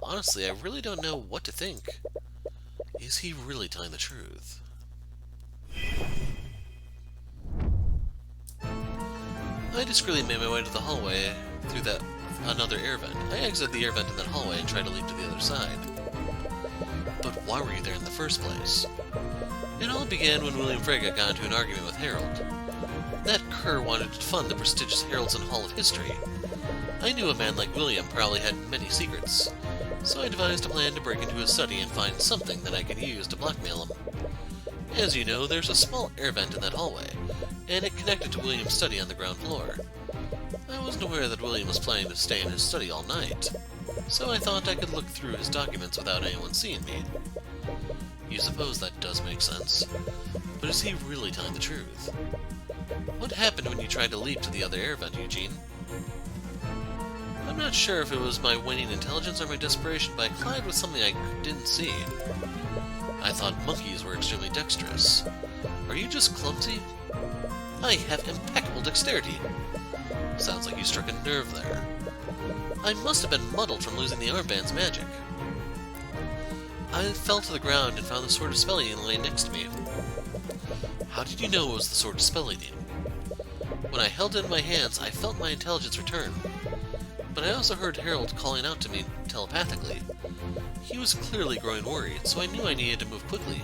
Honestly, I really don't know what to think. Is he really telling the truth? I discreetly made my way to the hallway through another air vent. I exited the air vent in that hallway and tried to leap to the other side. But why were you there in the first place? It all began when William Frega got into an argument with Harold. That cur wanted to fund the prestigious Haraldson Hall of History. I knew a man like William probably had many secrets, so I devised a plan to break into his study and find something that I could use to blackmail him. As you know, there's a small air vent in that hallway, and it connected to William's study on the ground floor. I wasn't aware that William was planning to stay in his study all night, so I thought I could look through his documents without anyone seeing me. You suppose that does make sense, but is he really telling the truth? What happened when you tried to leap to the other air vent, Eugene? I'm not sure if it was my waning intelligence or my desperation, but I collided with something I didn't see. I thought monkeys were extremely dexterous. Are you just clumsy? I have impeccable dexterity. Sounds like you struck a nerve there. I must have been muddled from losing the armband's magic. I fell to the ground and found the sword of spelling laying next to me. How did you know it was the sword of spelling? When I held it in my hands, I felt my intelligence return. But I also heard Harold calling out to me telepathically. He was clearly growing worried, so I knew I needed to move quickly.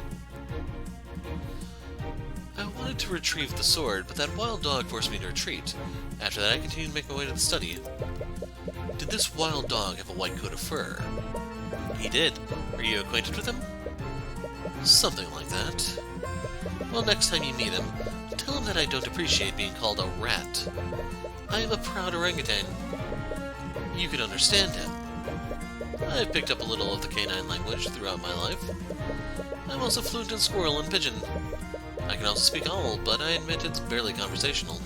I wanted to retrieve the sword, but that wild dog forced me to retreat. After that, I continued to make my way to the study. Did this wild dog have a white coat of fur? He did. Are you acquainted with him? Something like that. Well, next time you meet him, tell him that I don't appreciate being called a rat. I am a proud orangutan. You can understand him. I've picked up a little of the canine language throughout my life. I'm also fluent in squirrel and pigeon. I can also speak Owl, but I admit it's barely conversational.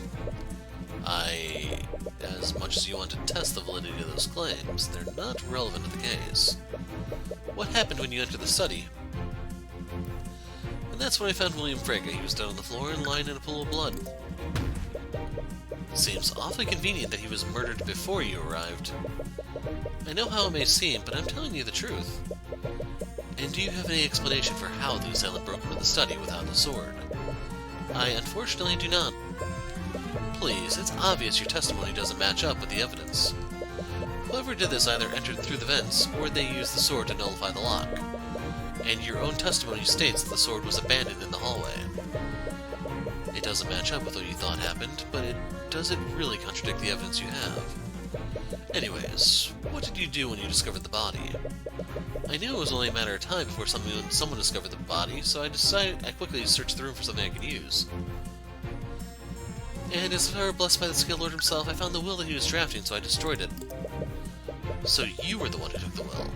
As much as you want to test the validity of those claims, they're not relevant to the case. What happened when you entered the study? And that's when I found William Frege. He was down on the floor and lying in a pool of blood. Seems awfully convenient that he was murdered before you arrived. I know how it may seem, but I'm telling you the truth. And do you have any explanation for how the assailant broke into the study without the sword? I unfortunately do not. Please, it's obvious your testimony doesn't match up with the evidence. Whoever did this either entered through the vents, or they used the sword to nullify the lock. And your own testimony states that the sword was abandoned in the hallway. It doesn't match up with what you thought happened, but does it really contradict the evidence you have? Anyways, what did you do when you discovered the body? I knew it was only a matter of time before someone discovered the body, so I quickly searched the room for something I could use. And as if I were blessed by the Scale Lord himself, I found the will that he was drafting, so I destroyed it. So you were the one who took the will.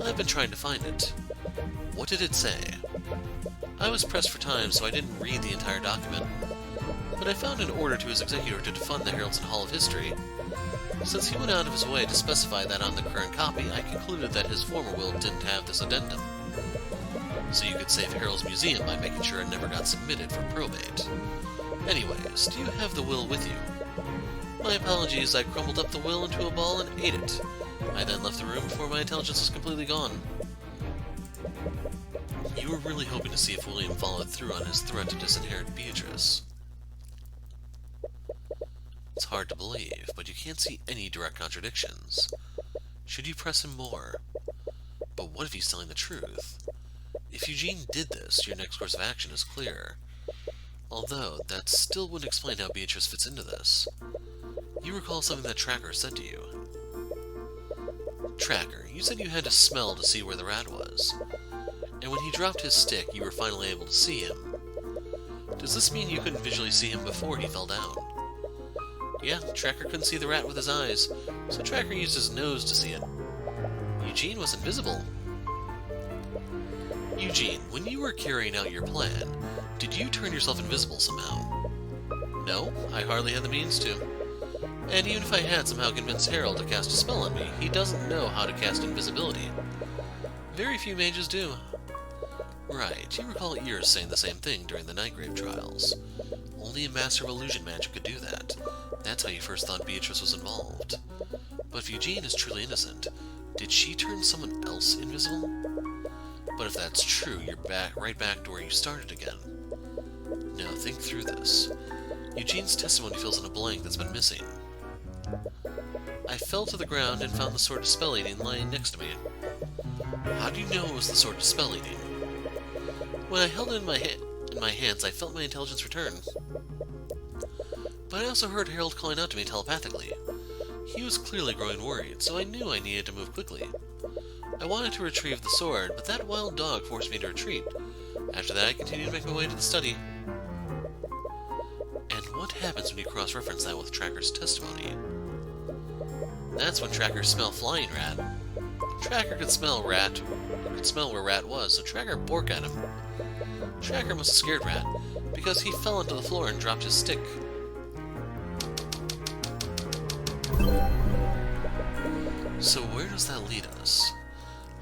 I've been trying to find it. What did it say? I was pressed for time, so I didn't read the entire document. But I found an order to his executor to defund the Heralds in Hall of History. Since he went out of his way to specify that on the current copy, I concluded that his former will didn't have this addendum. So you could save Herald's Museum by making sure it never got submitted for probate. Anyways, do you have the will with you? My apologies, I crumbled up the will into a ball and ate it. I then left the room before my intelligence was completely gone. You were really hoping to see if William followed through on his threat to disinherit Beatrice. It's hard to believe, but you can't see any direct contradictions. Should you press him more? But what if he's telling the truth? If Eugene did this, your next course of action is clear. Although, that still wouldn't explain how Beatrice fits into this. You recall something that Tracker said to you. Tracker, you said you had to smell to see where the rat was. And when he dropped his stick, you were finally able to see him. Does this mean you couldn't visually see him before he fell down? Yeah, Tracker couldn't see the rat with his eyes, so Tracker used his nose to see it. Eugene was invisible. Eugene, when you were carrying out your plan, did you turn yourself invisible somehow? No, I hardly had the means to. And even if I had somehow convinced Harold to cast a spell on me, he doesn't know how to cast invisibility. Very few mages do. Right, you recall Iris saying the same thing during the Nightgrave trials. Only a master of illusion magic could do that. That's how you first thought Beatrice was involved. But if Eugene is truly innocent, did she turn someone else invisible? But if that's true, you're right back to where you started again. Now think through this. Eugene's testimony fills in a blank that's been missing. I fell to the ground and found the sword of spell eating lying next to me. How do you know it was the sword of spell eating? When I held it in my hands, I felt my intelligence return. But I also heard Harold calling out to me telepathically. He was clearly growing worried, so I knew I needed to move quickly. I wanted to retrieve the sword, but that wild dog forced me to retreat. After that, I continued to make my way to the study. And what happens when you cross-reference that with Tracker's testimony? That's when Tracker smelled flying rat. Tracker could smell where rat was, so Tracker borked at him. Tracker must have scared Rat, because he fell onto the floor and dropped his stick. So where does that lead us?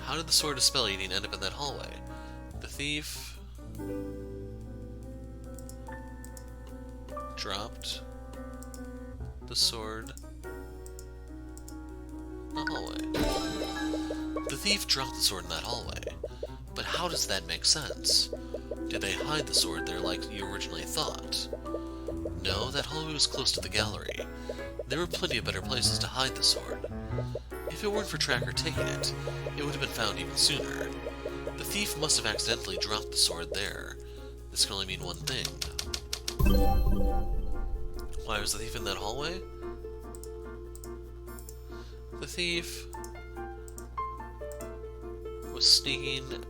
How did the sword of spell eating end up in that hallway? The thief dropped the sword in the hallway. The thief dropped the sword in that hallway. But how does that make sense? Did they hide the sword there like you originally thought? No, that hallway was close to the gallery. There were plenty of better places to hide the sword. If it weren't for Tracker taking it, it would have been found even sooner. The thief must have accidentally dropped the sword there. This can only mean one thing. Why was the thief in that hallway? The thief was sneaking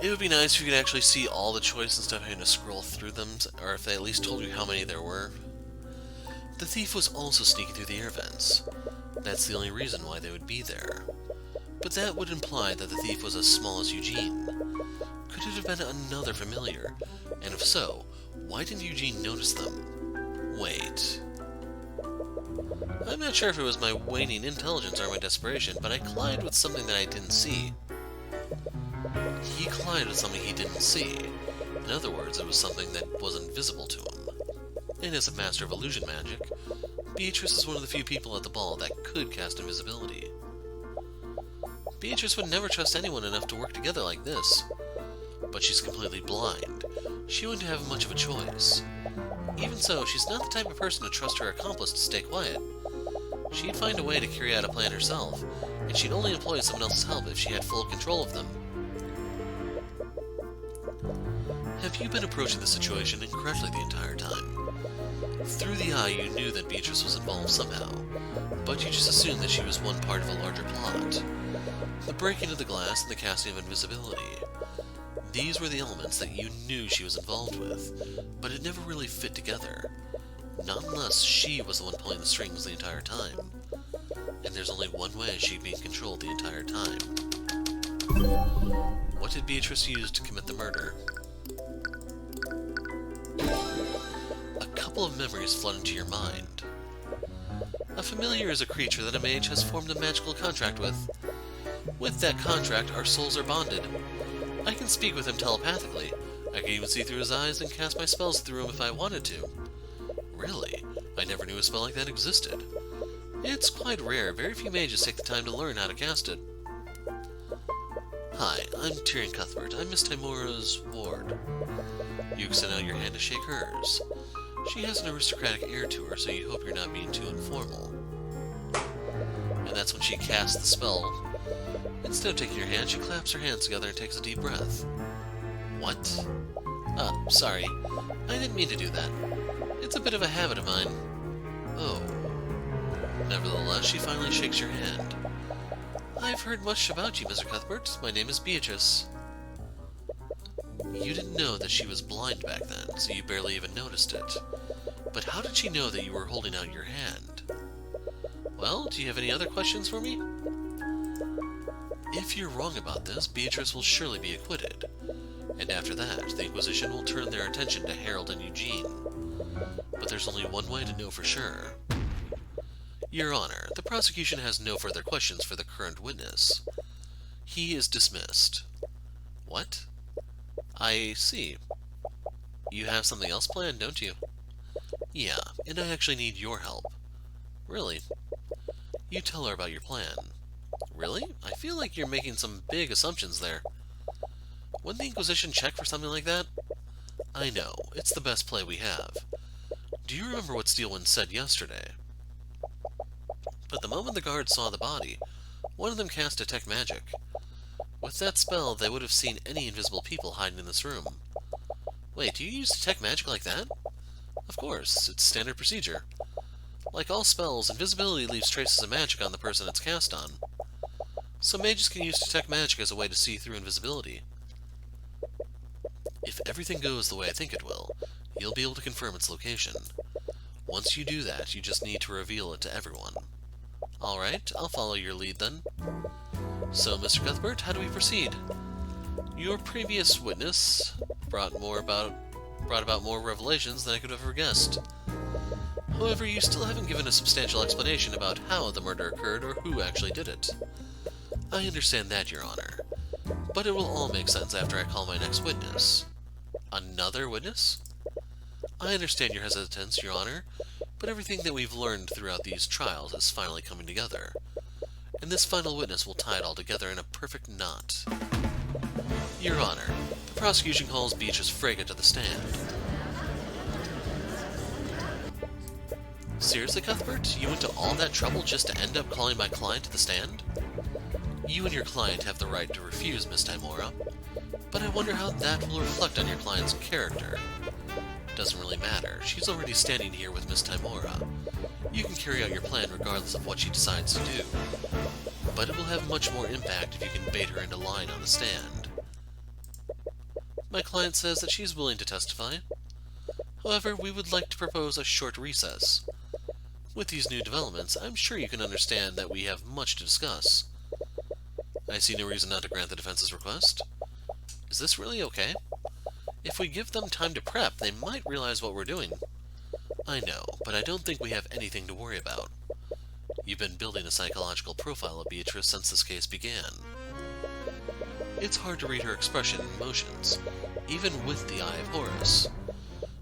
It would be nice if you could actually see all the choices instead of having to scroll through them, or if they at least told you how many there were. The thief was also sneaking through the air vents. That's the only reason why they would be there. But that would imply that the thief was as small as Eugene. Could it have been another familiar? And if so, why didn't Eugene notice them? Wait. I'm not sure if it was my waning intelligence or my desperation, but I collided with something that I didn't see. He collided with something he didn't see. In other words, it was something that wasn't visible to him. And as a master of illusion magic, Beatrice is one of the few people at the ball that could cast invisibility. Beatrice would never trust anyone enough to work together like this. But she's completely blind. She wouldn't have much of a choice. Even so, she's not the type of person to trust her accomplice to stay quiet. She'd find a way to carry out a plan herself, and she'd only employ someone else's help if she had full control of them. Have you been approaching the situation incorrectly the entire time? Through the eye, you knew that Beatrice was involved somehow, but you just assumed that she was one part of a larger plot. The breaking of the glass and the casting of invisibility. These were the elements that you knew she was involved with, but it never really fit together. Not unless she was the one pulling the strings the entire time. And there's only one way she'd be in control the entire time. What did Beatrice use to commit the murder? A couple of memories flood into your mind. A familiar is a creature that a mage has formed a magical contract with. With that contract, our souls are bonded. I can speak with him telepathically. I can even see through his eyes and cast my spells through him if I wanted to. Really? I never knew a spell like that existed. It's quite rare. Very few mages take the time to learn how to cast it. Hi, I'm Tyrion Cuthbert. I'm Miss Timora's ward. You extend out your hand to shake hers. She has an aristocratic air to her, so you hope you're not being too informal. And that's when she casts the spell. Instead of taking your hand, she claps her hands together and takes a deep breath. What? Sorry. I didn't mean to do that. It's a bit of a habit of mine. Oh. Nevertheless, she finally shakes your hand. I've heard much about you, Mr. Cuthbert. My name is Beatrice. You didn't know that she was blind back then, so you barely even noticed it. But how did she know that you were holding out your hand? Well, do you have any other questions for me? If you're wrong about this, Beatrice will surely be acquitted. And after that, the Inquisition will turn their attention to Harold and Eugene. But there's only one way to know for sure. Your Honor, the prosecution has no further questions for the current witness. He is dismissed. What? I see. You have something else planned, don't you? Yeah, and I actually need your help. Really? You tell her about your plan. Really? I feel like you're making some big assumptions there. Wouldn't the Inquisition check for something like that? I know. It's the best play we have. Do you remember what Steelwind said yesterday? But the moment the guards saw the body, one of them cast Detect Magic. With that spell, they would have seen any invisible people hiding in this room. Wait, do you use Detect Magic like that? Of course, it's standard procedure. Like all spells, invisibility leaves traces of magic on the person it's cast on. So mages can use Detect Magic as a way to see through invisibility. If everything goes the way I think it will, you'll be able to confirm its location. Once you do that, you just need to reveal it to everyone. Alright, I'll follow your lead then. So, Mr. Cuthbert, how do we proceed? Your previous witness brought about more revelations than I could have ever guessed. However, you still haven't given a substantial explanation about how the murder occurred or who actually did it. I understand that, Your Honor, but it will all make sense after I call my next witness. Another witness? I understand your hesitance, Your Honor, but everything that we've learned throughout these trials is finally coming together, and this final witness will tie it all together in a perfect knot. Your Honor, the prosecution calls Beatrice Frege to the stand. Seriously, Cuthbert? You went to all that trouble just to end up calling my client to the stand? You and your client have the right to refuse, Miss Timora, but I wonder how that will reflect on your client's character. Doesn't really matter. She's already standing here with Miss Timora. You can carry out your plan regardless of what she decides to do, but it will have much more impact if you can bait her into lying on the stand. My client says that she is willing to testify. However, we would like to propose a short recess. With these new developments, I'm sure you can understand that we have much to discuss. I see no reason not to grant the defense's request. Is this really okay? If we give them time to prep, they might realize what we're doing. I know, but I don't think we have anything to worry about. You've been building a psychological profile of Beatrice since this case began. It's hard to read her expression and emotions, even with the Eye of Horus.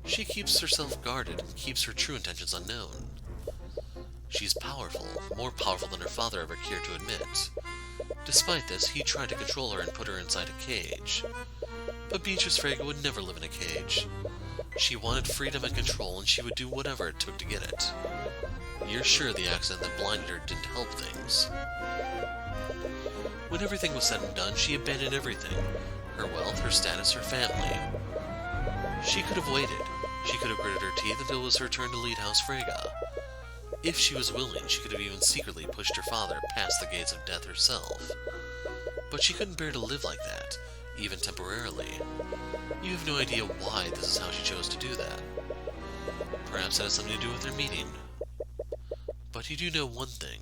She keeps herself guarded and keeps her true intentions unknown. She's powerful, more powerful than her father ever cared to admit. Despite this, he tried to control her and put her inside a cage. But Beatrice Frege would never live in a cage. She wanted freedom and control, and she would do whatever it took to get it. You're sure the accident that blinded her didn't help things? When everything was said and done, she abandoned everything. Her wealth, her status, her family. She could have waited. She could have gritted her teeth until it was her turn to lead House Frege. If she was willing, she could have even secretly pushed her father past the gates of death herself. But she couldn't bear to live like that, even temporarily. You have no idea why this is how she chose to do that. Perhaps that has something to do with their meeting. But you do know one thing.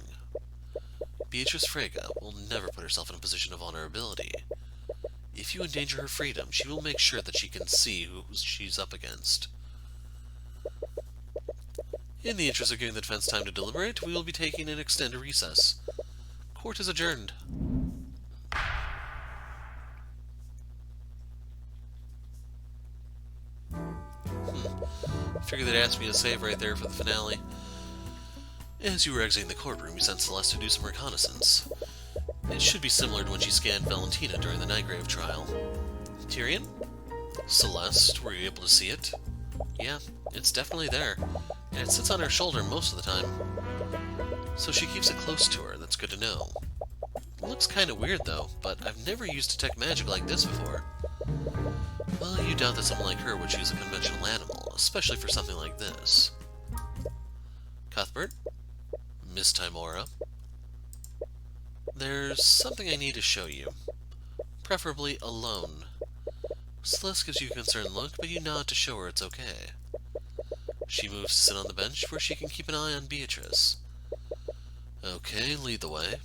Beatrice Frege will never put herself in a position of vulnerability. If you endanger her freedom, she will make sure that she can see who she's up against. In the interest of giving the defense time to deliberate, we will be taking an extended recess. Court is adjourned. Figured they'd ask me to save right there for the finale. As you were exiting the courtroom, you sent Celeste to do some reconnaissance. It should be similar to when she scanned Valentina during the Nightgrave trial. Tyrion? Celeste, were you able to see it? Yeah, it's definitely there, and it sits on her shoulder most of the time. So she keeps it close to her, that's good to know. It looks kinda weird though, but I've never used detect magic like this before. Well, you doubt that someone like her would choose a conventional animal, especially for something like this. Cuthbert? Miss Timora? There's something I need to show you. Preferably alone. Celeste gives you a concerned look, but you nod to show her it's okay. She moves to sit on the bench where she can keep an eye on Beatrice. Okay, lead the way.